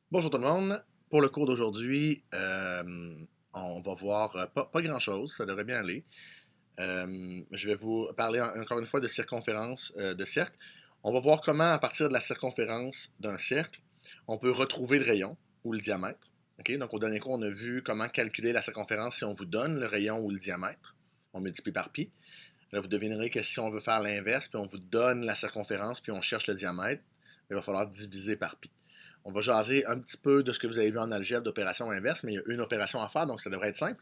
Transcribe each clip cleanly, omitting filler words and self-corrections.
Bonjour tout le monde. Pour le cours d'aujourd'hui, on va voir pas grand-chose, ça devrait bien aller. Je vais vous parler encore une fois de circonférence de cercle. On va voir comment, à partir de la circonférence d'un cercle, on peut retrouver le rayon ou le diamètre. Ok. Donc, au dernier cours, on a vu comment calculer la circonférence si on vous donne le rayon ou le diamètre. On multiplie par pi. Là, vous devinerez que si on veut faire l'inverse, puis on vous donne la circonférence, puis on cherche le diamètre, il va falloir diviser par pi. On va jaser un petit peu de ce que vous avez vu en algèbre d'opération inverse, mais il y a une opération à faire, donc ça devrait être simple.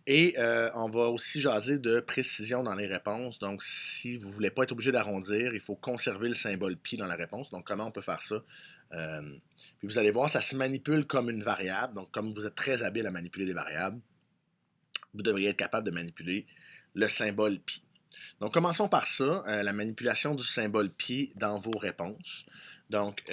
Et on va aussi jaser de précision dans les réponses. Donc, si vous ne voulez pas être obligé d'arrondir, il faut conserver le symbole pi dans la réponse. Donc, comment on peut faire ça? Euh, Puis vous allez voir, ça se manipule comme une variable. Donc, comme vous êtes très habile à manipuler des variables, vous devriez être capable de manipuler le symbole pi. Donc, commençons par ça, la manipulation du symbole pi dans vos réponses. Donc,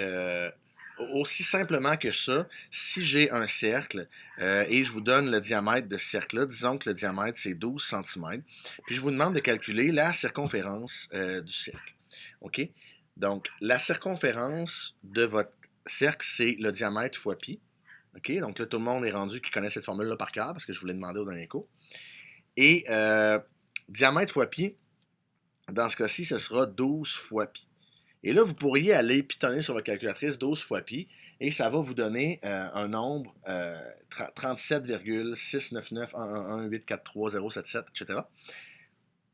aussi simplement que ça, si j'ai un cercle et je vous donne le diamètre de ce cercle-là, disons que le diamètre c'est 12 cm, puis je vous demande de calculer la circonférence du cercle. OK? Donc, la circonférence de votre cercle, c'est le diamètre fois pi. OK? Donc là, tout le monde est rendu qui connaît cette formule-là par cœur parce que je vous l'ai demandé au dernier cours. Et diamètre fois pi, dans ce cas-ci, ce sera 12 fois pi. Et là, vous pourriez aller pitonner sur votre calculatrice 12 fois pi et ça va vous donner un nombre 37,6991118430077, etc.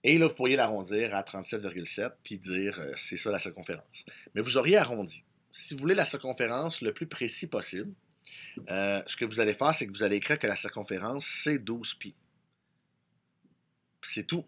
Et là, vous pourriez l'arrondir à 37,7 puis dire c'est ça la circonférence. Mais vous auriez arrondi. Si vous voulez la circonférence le plus précis possible, ce que vous allez faire, c'est que vous allez écrire que la circonférence, c'est 12 pi. C'est tout.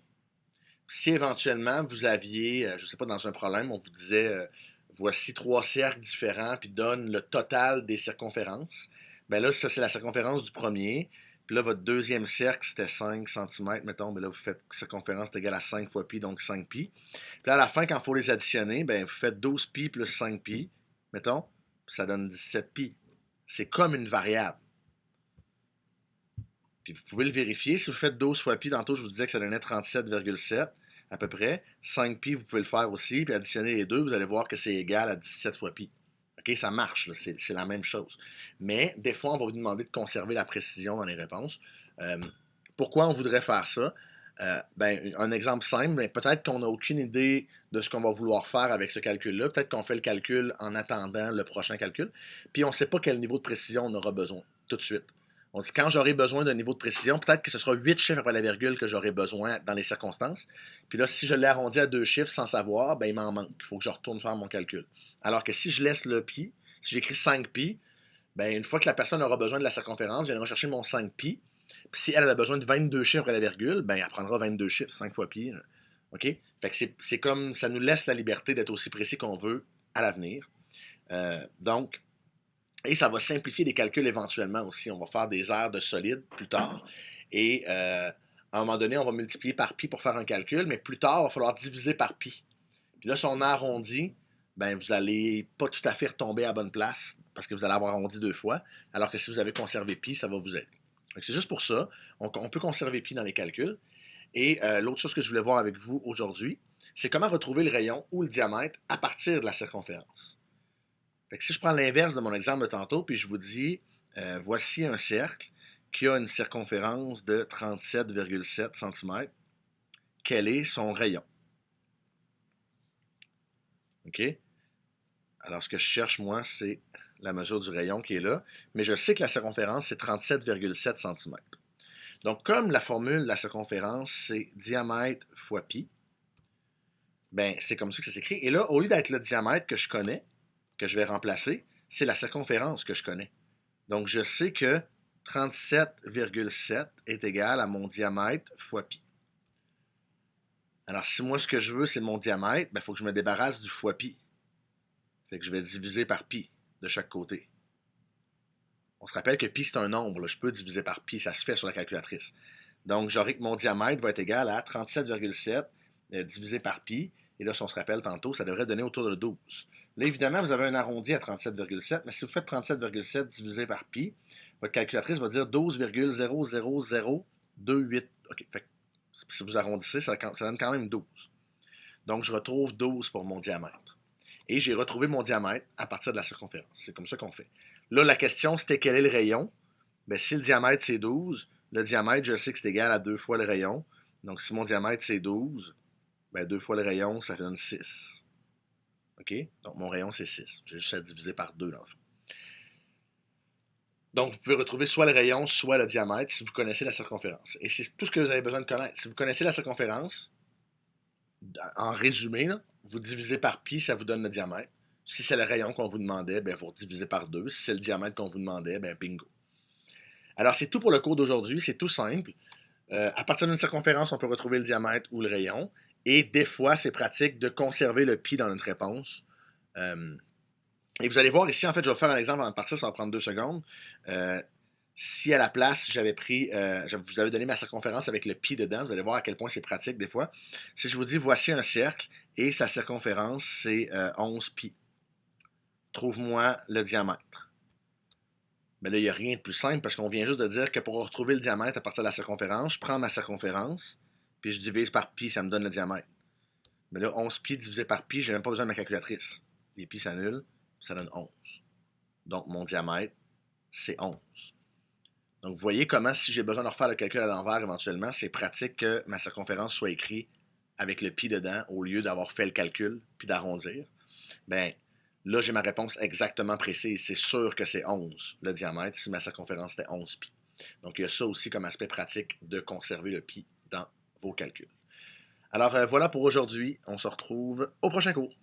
Si éventuellement vous aviez, je ne sais pas, dans un problème, on vous disait voici trois cercles différents, puis donne le total des circonférences, ben là, ça c'est la circonférence du premier. Puis là, votre deuxième cercle, c'était 5 cm, mettons. Ben là, vous faites circonférence est égale à 5 fois pi, donc 5 pi. Puis là, à la fin, quand il faut les additionner, ben vous faites 12 pi plus 5 pi, mettons. Puis ça donne 17 pi. C'est comme une variable. Puis vous pouvez le vérifier. Si vous faites 12 fois pi, tantôt je vous disais que ça donnait 37,7 à peu près. 5 pi, vous pouvez le faire aussi. Puis additionner les deux, vous allez voir que c'est égal à 17 fois pi. OK, ça marche, c'est la même chose. Mais des fois, on va vous demander de conserver la précision dans les réponses. Euh, Pourquoi on voudrait faire ça? Ben, un exemple simple, ben, peut-être qu'on n'a aucune idée de ce qu'on va vouloir faire avec ce calcul-là. Peut-être qu'on fait le calcul en attendant le prochain calcul. Puis on ne sait pas quel niveau de précision on aura besoin tout de suite. On dit quand j'aurai besoin d'un niveau de précision, peut-être que ce sera 8 chiffres après la virgule que j'aurai besoin dans les circonstances. Puis là, si je l'ai arrondi à deux chiffres sans savoir, ben il m'en manque. Il faut que je retourne faire mon calcul. Alors que si je laisse le pi, si j'écris 5 pi, ben une fois que la personne aura besoin de la circonférence, je viendrai chercher mon 5 pi. Puis si elle a besoin de 22 chiffres après la virgule, ben elle prendra 22 chiffres, 5 fois pi. OK? Fait que c'est comme ça nous laisse la liberté d'être aussi précis qu'on veut à l'avenir. Donc, et ça va simplifier les calculs éventuellement aussi. On va faire des aires de solide plus tard. Et à un moment donné, on va multiplier par pi pour faire un calcul, mais plus tard, il va falloir diviser par pi. Puis là, si on arrondit, ben, vous n'allez pas tout à fait retomber à la bonne place parce que vous allez avoir arrondi deux fois, alors que si vous avez conservé pi, ça va vous aider. C'est juste pour ça. On peut conserver pi dans les calculs. Et l'autre chose que je voulais voir avec vous aujourd'hui, c'est comment retrouver le rayon ou le diamètre à partir de la circonférence. Fait que si je prends l'inverse de mon exemple de tantôt, puis je vous dis, voici un cercle qui a une circonférence de 37,7 cm, quel est son rayon? OK? Alors, ce que je cherche, moi, c'est la mesure du rayon qui est là, mais je sais que la circonférence, c'est 37,7 cm. Donc, comme la formule de la circonférence, c'est diamètre fois pi, ben, c'est comme ça que ça s'écrit. Et là, au lieu d'être le diamètre que je connais, que je vais remplacer, c'est la circonférence que je connais. Donc, je sais que 37,7 est égal à mon diamètre fois pi. Alors, si moi, ce que je veux, c'est mon diamètre, il faut que je me débarrasse du fois pi. Fait que je vais diviser par pi de chaque côté. On se rappelle que pi, c'est un nombre. Là. Je peux diviser par pi, ça se fait sur la calculatrice. Donc, j'aurai que mon diamètre va être égal à 37,7 divisé par pi. Et là, si on se rappelle tantôt, ça devrait donner autour de 12. Là, évidemment, vous avez un arrondi à 37,7, mais si vous faites 37,7 divisé par pi, votre calculatrice va dire 12,00028. OK. Fait que si vous arrondissez, ça donne quand même 12. Donc, je retrouve 12 pour mon diamètre. et j'ai retrouvé mon diamètre à partir de la circonférence. C'est comme ça qu'on fait. Là, la question, c'était quel est le rayon? Bien, si le diamètre, c'est 12, le diamètre, je sais que c'est égal à 2 fois le rayon. Donc, si mon diamètre, c'est 12, bien, 2 fois le rayon, ça donne 6. OK? Donc, mon rayon, c'est 6. J'ai juste à diviser par 2, dans le fond. Donc, vous pouvez retrouver soit le rayon, soit le diamètre si vous connaissez la circonférence. Et c'est tout ce que vous avez besoin de connaître. Si vous connaissez la circonférence, en résumé, là, vous divisez par pi, ça vous donne le diamètre. Si c'est le rayon qu'on vous demandait, bien, vous divisez par 2. Si c'est le diamètre qu'on vous demandait, bien, bingo. Alors, c'est tout pour le cours d'aujourd'hui. C'est tout simple. À partir d'une circonférence, on peut retrouver le diamètre ou le rayon. Et des fois, c'est pratique de conserver le pi dans notre réponse. Et vous allez voir ici, en fait, je vais vous faire un exemple avant de partir, ça va prendre 2 secondes. Si à la place, j'avais pris, vous avez donné ma circonférence avec le pi dedans, vous allez voir à quel point c'est pratique des fois. Si je vous dis, voici un cercle et sa circonférence, c'est 11 pi. Trouve-moi le diamètre. Mais là, il n'y a rien de plus simple parce qu'on vient juste de dire que pour retrouver le diamètre à partir de la circonférence, je prends ma circonférence, puis je divise par pi, ça me donne le diamètre. Mais là, 11 pi divisé par pi, je n'ai même pas besoin de ma calculatrice. Les pi s'annulent, ça donne 11. Donc, mon diamètre, c'est 11. Donc, vous voyez comment, si j'ai besoin de refaire le calcul à l'envers éventuellement, c'est pratique que ma circonférence soit écrite avec le pi dedans au lieu d'avoir fait le calcul puis d'arrondir. Bien, là, j'ai ma réponse exactement précise. C'est sûr que c'est 11 le diamètre si ma circonférence était 11 pi. Donc, il y a ça aussi comme aspect pratique de conserver le pi dans vos calculs. Alors, voilà pour aujourd'hui. On se retrouve au prochain cours.